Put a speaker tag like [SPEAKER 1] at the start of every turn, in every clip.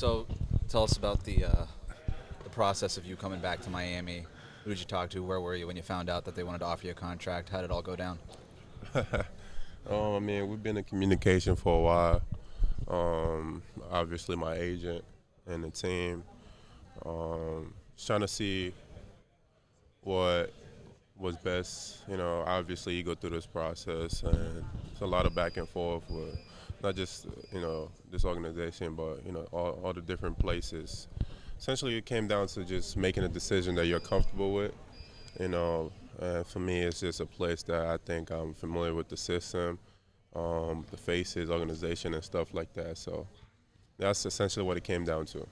[SPEAKER 1] So, tell us about the process of you coming back to Miami. Who did you talk to? Where were you when you found out that they wanted to offer you a contract? How did it all go down?
[SPEAKER 2] I mean, we've been in communication for a while. Obviously, my agent and the team. Just trying to see what was best. Obviously, you go through this process, and it's a lot of back and forth with not just this organization, but all the different places. Essentially, it came down to just making a decision that you're comfortable with. And for me, it's just a place that I think I'm familiar with the system, the faces, organization, and stuff like that. So that's essentially what it came down to.
[SPEAKER 1] Did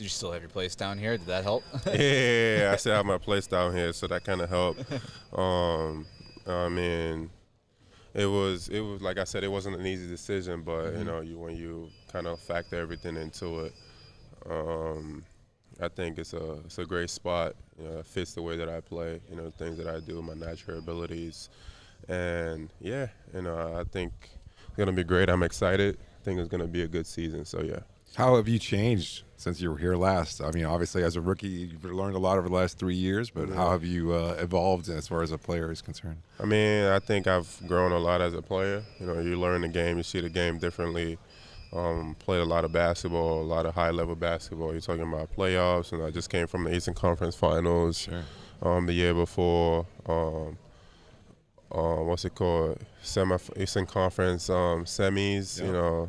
[SPEAKER 1] you still have your place down here? Did that help?
[SPEAKER 2] Yeah, I still have my place down here, so that kind of helped. I mean, it was like I said, it wasn't an easy decision, but when you kind of factor everything into it, I think it's a great spot. It fits the way that I play, things that I do, my natural abilities, and yeah, I think it's gonna be great. I'm excited. I think it's gonna be a good season. So yeah.
[SPEAKER 3] How have you changed since you were here last? I mean, obviously, as a rookie, you've learned a lot over the last 3 years, but how have you evolved as far as a player is concerned?
[SPEAKER 2] I mean, I think I've grown a lot as a player. You learn the game, you see the game differently. Played a lot of basketball, a lot of high-level basketball. You're talking about playoffs, and I just came from the Eastern Conference Finals the year before. What's it called? Eastern Conference semis.
[SPEAKER 3] Yeah.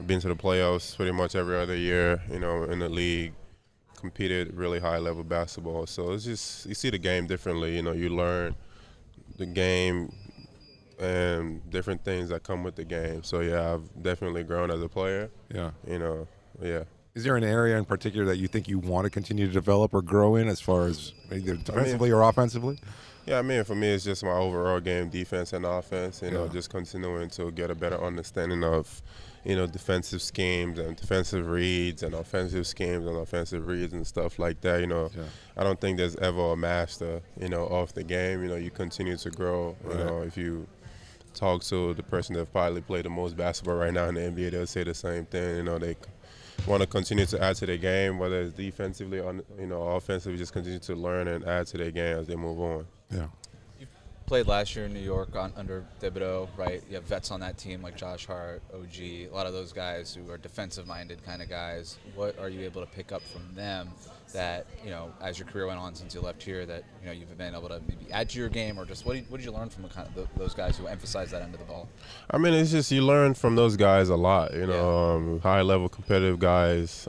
[SPEAKER 2] Been to the playoffs pretty much every other year. In the league, competed really high-level basketball. So it's just you see the game differently. You learn the game and different things that come with the game. So yeah, I've definitely grown as a player.
[SPEAKER 3] Yeah.
[SPEAKER 2] Yeah.
[SPEAKER 3] Is there an area in particular that you think you want to continue to develop or grow in as far as either defensively or offensively?
[SPEAKER 2] Yeah, I mean, for me, it's just my overall game, defense and offense. Just continuing to get a better understanding of, defensive schemes and defensive reads and offensive schemes and offensive reads and stuff like that. I don't think there's ever a master, of the game. You continue to grow. If you talk to the person that probably played the most basketball right now in the NBA, they'll say the same thing. They want to continue to add to their game, whether it's defensively or offensively, just continue to learn and add to their game as they move on.
[SPEAKER 3] Yeah.
[SPEAKER 1] You played last year in New York under Thibodeau, right? You have vets on that team like Josh Hart, OG, a lot of those guys who are defensive-minded kind of guys. What are you able to pick up from them that, as your career went on since you left here, that, you've been able to maybe add to your game, or just what did you learn from those guys who emphasize that end of the ball?
[SPEAKER 2] I mean, it's just you learn from those guys a lot, high-level competitive guys,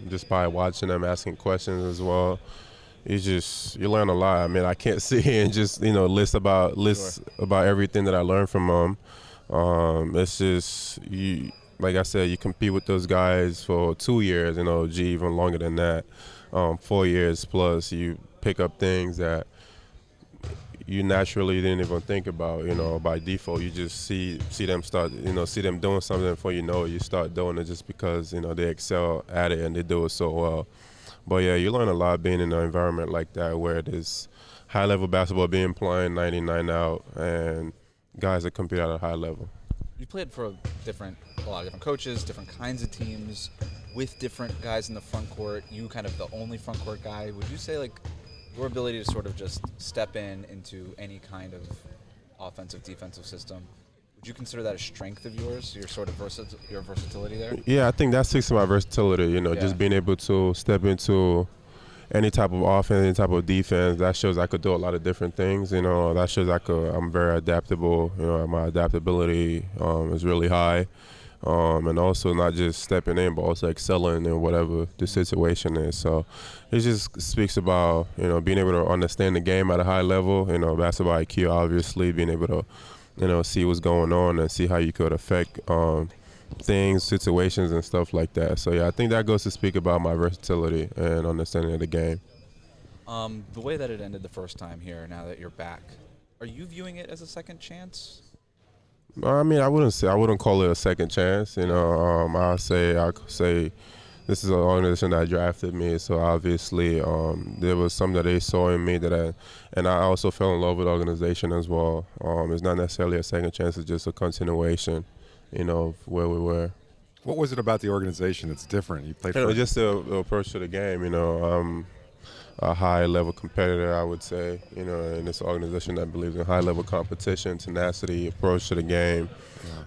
[SPEAKER 2] just by watching them, asking questions as well. You learn a lot. I mean, I can't sit here and just list about everything that I learned from them. It's just like I said, you compete with those guys for 2 years, even longer than that, 4 years plus. You pick up things that you naturally didn't even think about. By default, you just see them start, see them doing something before you start doing it just because they excel at it and they do it so well. But yeah, you learn a lot being in an environment like that where there's high-level basketball being played 99 out and guys that compete at a high level.
[SPEAKER 1] You played for a lot of different coaches, different kinds of teams, with different guys in the front court. You kind of the only front court guy. Would you say your ability to sort of just step into any kind of offensive, defensive system, would you consider that a strength of yours, your sort of your versatility there?
[SPEAKER 2] Yeah, I think that speaks to my versatility, just being able to step into any type of offense, any type of defense. That shows I could do a lot of different things, that shows I'm very adaptable. My adaptability is really high. And also not just stepping in, but also excelling in whatever the situation is. So it just speaks about, being able to understand the game at a high level, basketball IQ, obviously, being able to see what's going on and see how you could affect things, situations, and stuff like that. So, yeah, I think that goes to speak about my versatility and understanding of the game.
[SPEAKER 1] The way that it ended the first time here, now that you're back, are you viewing it as a second chance?
[SPEAKER 2] I mean, I wouldn't call it a second chance. I could say this is an organization that drafted me, so obviously there was something that they saw in me and I also fell in love with the organization as well. It's not necessarily a second chance; it's just a continuation, of where we were.
[SPEAKER 3] What was it about the organization that's different? You played
[SPEAKER 2] You know,
[SPEAKER 3] for
[SPEAKER 2] just the approach to the game. You know, a high-level competitor, I would say. You know, in this organization that believes in high-level competition, tenacity, approach to the game,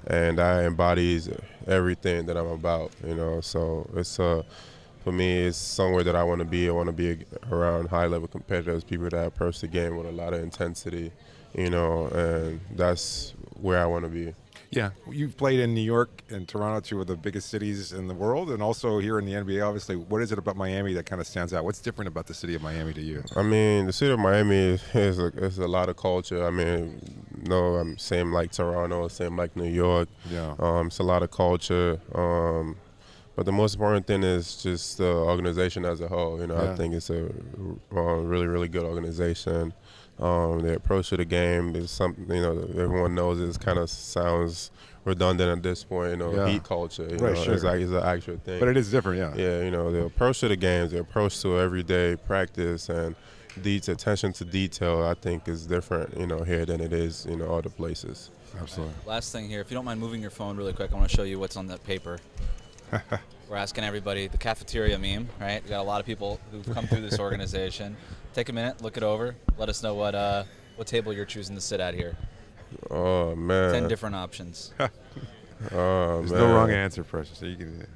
[SPEAKER 2] and that embodies everything that I'm about. You know, so it's for me, it's somewhere that I want to be. I want to be around high-level competitors, people that approach the game with a lot of intensity. You know, and that's where I want to be.
[SPEAKER 3] Yeah, you've played in New York and Toronto, two of the biggest cities in the world, and also here in the NBA, obviously. What is it about Miami that kind of stands out? What's different about the city of Miami to you?
[SPEAKER 2] I mean, the city of Miami is a lot of culture. I mean, no, same like Toronto, same like New York.
[SPEAKER 3] Yeah.
[SPEAKER 2] It's a lot of culture. But the most important thing is just the organization as a whole. You know,
[SPEAKER 3] Yeah.
[SPEAKER 2] I think it's a really, really good organization. The approach to the game is something, you know, everyone knows it kind of sounds redundant at this point, you know,
[SPEAKER 3] Yeah.
[SPEAKER 2] heat culture, you
[SPEAKER 3] Right,
[SPEAKER 2] know,
[SPEAKER 3] sure.
[SPEAKER 2] it's an actual thing.
[SPEAKER 3] But it is different, yeah.
[SPEAKER 2] Yeah, you know, the approach to the games, the approach to everyday practice and the attention to detail, I think is different, you know, here than it is, you know, other places.
[SPEAKER 3] Absolutely.
[SPEAKER 1] Last thing here, if you don't mind moving your phone really quick, I want to show you what's on that paper. We're asking everybody the cafeteria meme, right? We got a lot of people who've come through this organization. Take a minute, look it over. Let us know what table you're choosing to sit at here.
[SPEAKER 2] Oh, man.
[SPEAKER 1] 10 different options.
[SPEAKER 3] There's no wrong answer, Precious. So you can.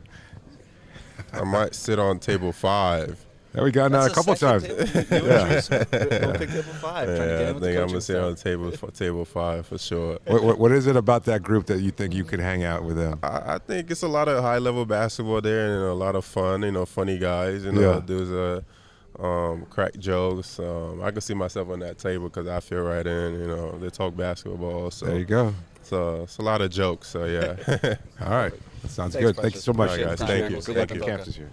[SPEAKER 2] I might sit on table 5.
[SPEAKER 3] There we go. Now a couple times.
[SPEAKER 1] We'll pick table 5. Trying to get
[SPEAKER 2] Yeah, I
[SPEAKER 1] in with
[SPEAKER 2] think
[SPEAKER 1] the
[SPEAKER 2] I'm
[SPEAKER 1] coaching
[SPEAKER 2] gonna sit on
[SPEAKER 1] staff.
[SPEAKER 2] table 5 for sure.
[SPEAKER 3] What is it about that group that you think you could hang out with them?
[SPEAKER 2] I think it's a lot of high-level basketball there, and a lot of fun. You know, funny guys. You know,
[SPEAKER 3] Yeah.
[SPEAKER 2] there's crack jokes. I can see myself on that table because I feel right in. You know, they talk basketball, so
[SPEAKER 3] There you go.
[SPEAKER 2] So it's a lot of jokes. So yeah.
[SPEAKER 3] All right. That sounds
[SPEAKER 1] Thanks,
[SPEAKER 3] good. Thank you so much,
[SPEAKER 2] All right,
[SPEAKER 3] guys.
[SPEAKER 2] guys. Thank you.
[SPEAKER 1] We'll see
[SPEAKER 3] Good luck
[SPEAKER 1] you
[SPEAKER 3] at
[SPEAKER 1] at the
[SPEAKER 3] camp this year.